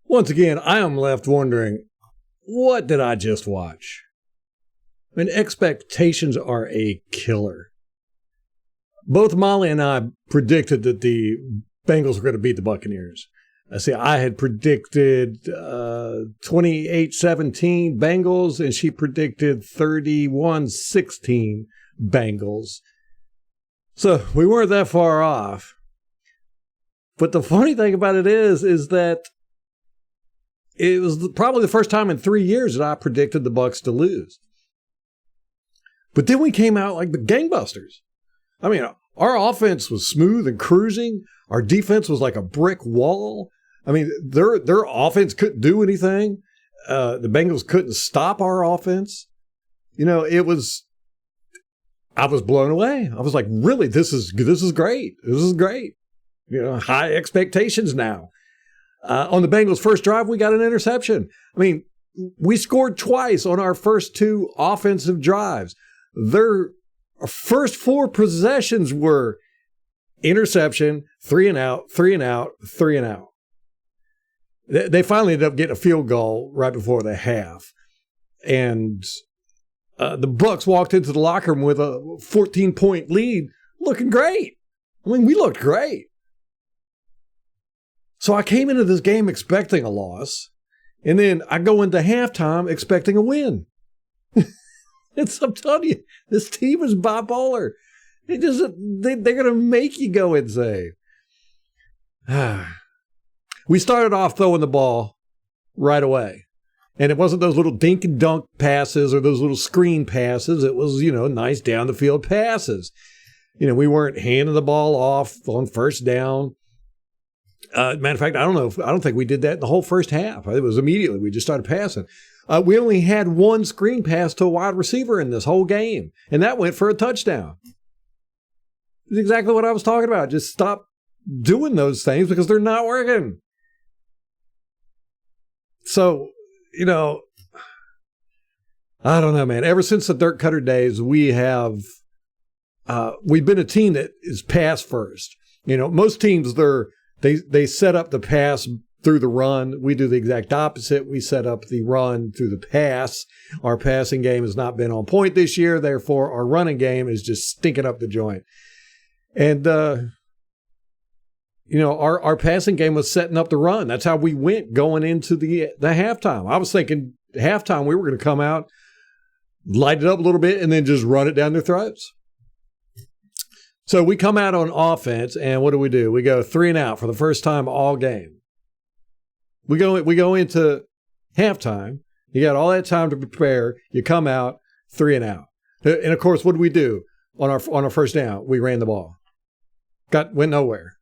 Once again, I am left wondering, what did I just watch? I mean, expectations are a killer. Both Molly and I predicted that the Bengals were going to beat the Buccaneers. I had predicted 28-17 Bengals, and she predicted 31-16 Bengals. So we weren't that far off. But the funny thing about it is that it was probably the first time in 3 years that I predicted the Bucs to lose. But then we came out like the gangbusters. I mean, our offense was smooth and cruising. Our defense was like a brick wall. I mean, their offense couldn't do anything. The Bengals couldn't stop our offense. You know, I was blown away. I was like, really, this is great. This is great. You know, high expectations now. On the Bengals' first drive, we got an interception. I mean, we scored twice on our first two offensive drives. Their first four possessions were interception, 3 and out, 3 and out, 3 and out. They finally ended up getting a field goal right before the half. And the Bucs walked into the locker room with a 14-point lead, looking great. I mean, we looked great. So I came into this game expecting a loss, and then I go into halftime expecting a win. I'm telling you, this team is bipolar. They're going to make you go insane. We started off throwing the ball right away. And it wasn't those little dink and dunk passes or those little screen passes. It was, nice down the field passes. We weren't handing the ball off on first down. Matter of fact, I don't think we did that in the whole first half. It was immediately. We just started passing. We only had one screen pass to a wide receiver in this whole game, and that went for a touchdown. It's exactly what I was talking about. Just stop doing those things because they're not working. So, I don't know, man. Ever since the Dirt Cutter days, we've been a team that is pass first. Most teams, they set up the pass through the run. We do the exact opposite. We set up the run through the pass. Our passing game has not been on point this year. Therefore, our running game is just stinking up the joint. And, our passing game was setting up the run. That's how we went going into the halftime. I was thinking halftime we were going to come out, light it up a little bit, and then just run it down their throats. So we come out on offense, and what do? We go 3 and out for the first time all game. We go into halftime. You got all that time to prepare. You come out 3 and out. And of course, what do we do on our first down? We ran the ball. Went nowhere.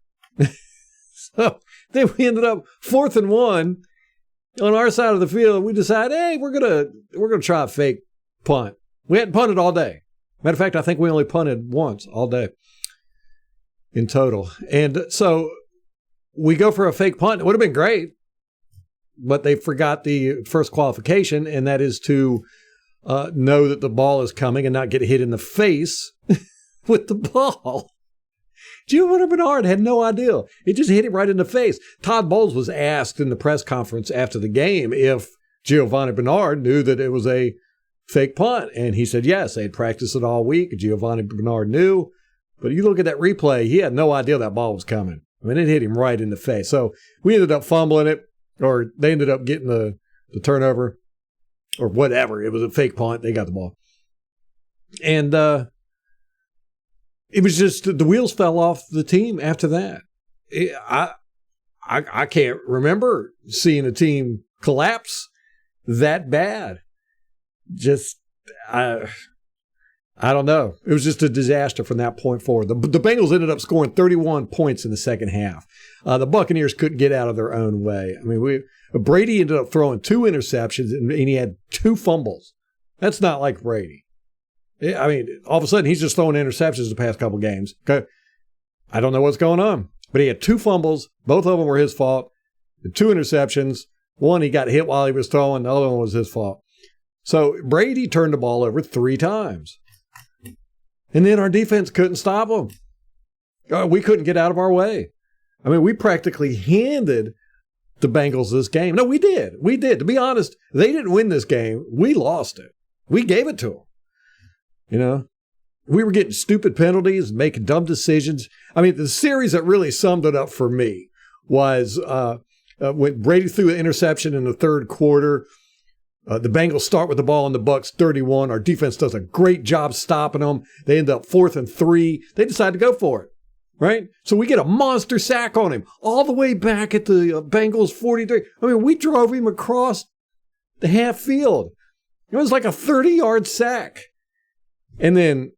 So then we ended up 4th and 1 on our side of the field. We decided, hey, we're gonna try a fake punt. We hadn't punted all day. Matter of fact, I think we only punted once all day in total. And so we go for a fake punt. It would have been great, but they forgot the first qualification, and that is to know that the ball is coming and not get hit in the face with the ball. Giovanni Bernard had no idea. It just hit him right in the face. Todd Bowles was asked in the press conference after the game if Giovanni Bernard knew that it was a fake punt, and he said yes. They had practiced it all week. Giovanni Bernard knew. But you look at that replay, he had no idea that ball was coming. I mean, it hit him right in the face. So we ended up fumbling it, or they ended up getting the turnover, or whatever. It was a fake punt. They got the ball. And it was just the wheels fell off the team after that. I can't remember seeing a team collapse that bad. Just, I don't know. It was just a disaster from that point forward. The Bengals ended up scoring 31 points in the second half. The Buccaneers couldn't get out of their own way. I mean, Brady ended up throwing 2 interceptions, and he had 2 fumbles. That's not like Brady. I mean, all of a sudden, he's just throwing interceptions the past couple games. Okay, I don't know what's going on. But he had 2 fumbles. Both of them were his fault. The 2 interceptions. One, he got hit while he was throwing. The other one was his fault. So Brady turned the ball over 3 times. And then our defense couldn't stop him. We couldn't get out of our way. I mean, we practically handed the Bengals this game. No, we did. We did. To be honest, they didn't win this game. We lost it. We gave it to them. You know, we were getting stupid penalties, making dumb decisions. I mean, the series that really summed it up for me was when Brady threw an interception in the third quarter. The Bengals start with the ball on the Bucs 31. Our defense does a great job stopping them. They end up 4th and 3. They decide to go for it. Right? So we get a monster sack on him all the way back at the Bengals 43. I mean, we drove him across the half field. It was like a 30-yard sack. And then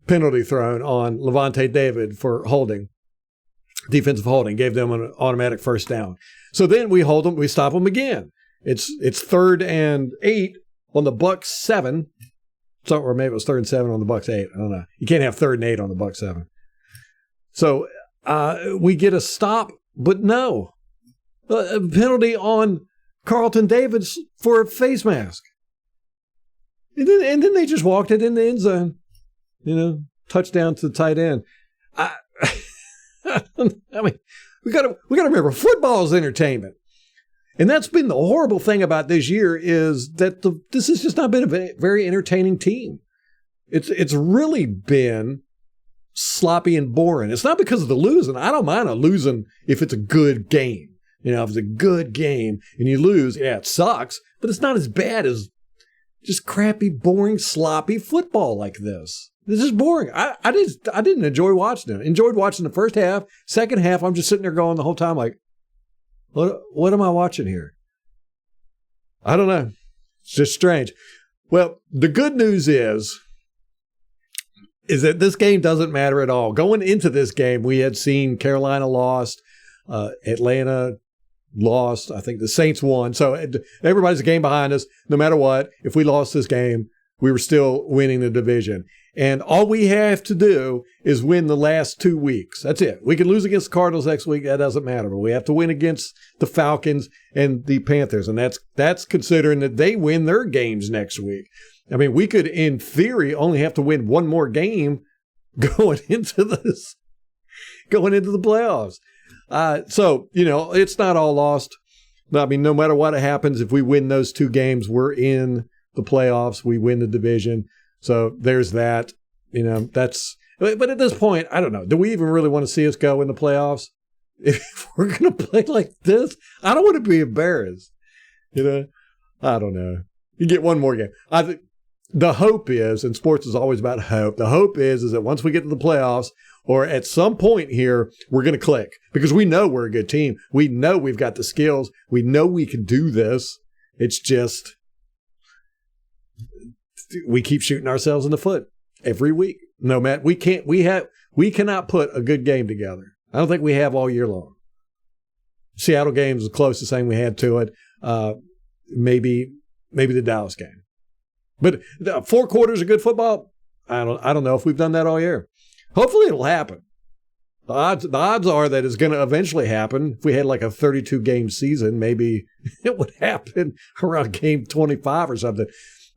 penalty thrown on Levante David for holding, defensive holding, gave them an automatic first down. So then we hold them, we stop them again. It's 3rd and 8 on the Bucs 7. So, or maybe it was 3rd and 7 on the Bucs 8. I don't know. You can't have 3rd and 8 on the Bucs 7. So we get a stop, but no. A penalty on Carlton Davis for a face mask. And then they just walked it in the end zone. You know, touchdown to the tight end. I mean, we got to remember, football is entertainment. And that's been the horrible thing about this year is that this has just not been a very entertaining team. It's really been sloppy and boring. It's not because of the losing. I don't mind a losing if it's a good game. You know, if it's a good game and you lose, yeah, it sucks, but it's not as bad as just crappy, boring, sloppy football like this. This is boring. I didn't enjoy watching it. Enjoyed watching the first half. Second half, I'm just sitting there going the whole time like, what am I watching here? I don't know. It's just strange. Well, the good news is that this game doesn't matter at all. Going into this game, we had seen Carolina lost, Atlanta lost. I think the Saints won. So everybody's a game behind us. No matter what, if we lost this game, we were still winning the division. And all we have to do is win the last 2 weeks. That's it. We can lose against the Cardinals next week. That doesn't matter. But we have to win against the Falcons and the Panthers. And that's considering that they win their games next week. I mean, we could, in theory, only have to win one more game going into the playoffs. So, you know, it's not all lost. I mean, no matter what happens, if we win those 2 games, we're in the playoffs. We win the division. So there's that. You know, but at this point, I don't know. Do we even really want to see us go in the playoffs? If we're going to play like this, I don't want to be embarrassed. You know, I don't know. You get one more game. I think the hope is, and sports is always about hope. The hope is that once we get to the playoffs, or at some point here, we're going to click because we know we're a good team. We know we've got the skills. We know we can do this. It's just we keep shooting ourselves in the foot every week. No matter we cannot put a good game together. I don't think we have all year long. Seattle game is the closest thing we had to it. Maybe the Dallas game. But 4 quarters of good football, I don't know if we've done that all year. Hopefully it'll happen. The odds are that it's going to eventually happen. If we had like a 32-game season, maybe it would happen around game 25 or something.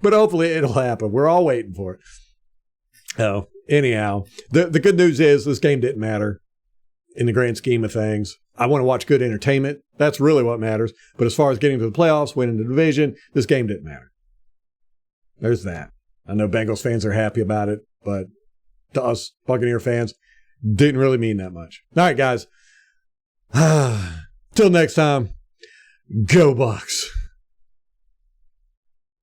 But hopefully it'll happen. We're all waiting for it. Oh, anyhow, the good news is this game didn't matter in the grand scheme of things. I want to watch good entertainment. That's really what matters. But as far as getting to the playoffs, winning the division, this game didn't matter. There's that. I know Bengals fans are happy about it, but to us Buccaneer fans, didn't really mean that much. All right, guys. Till next time, go Bucs.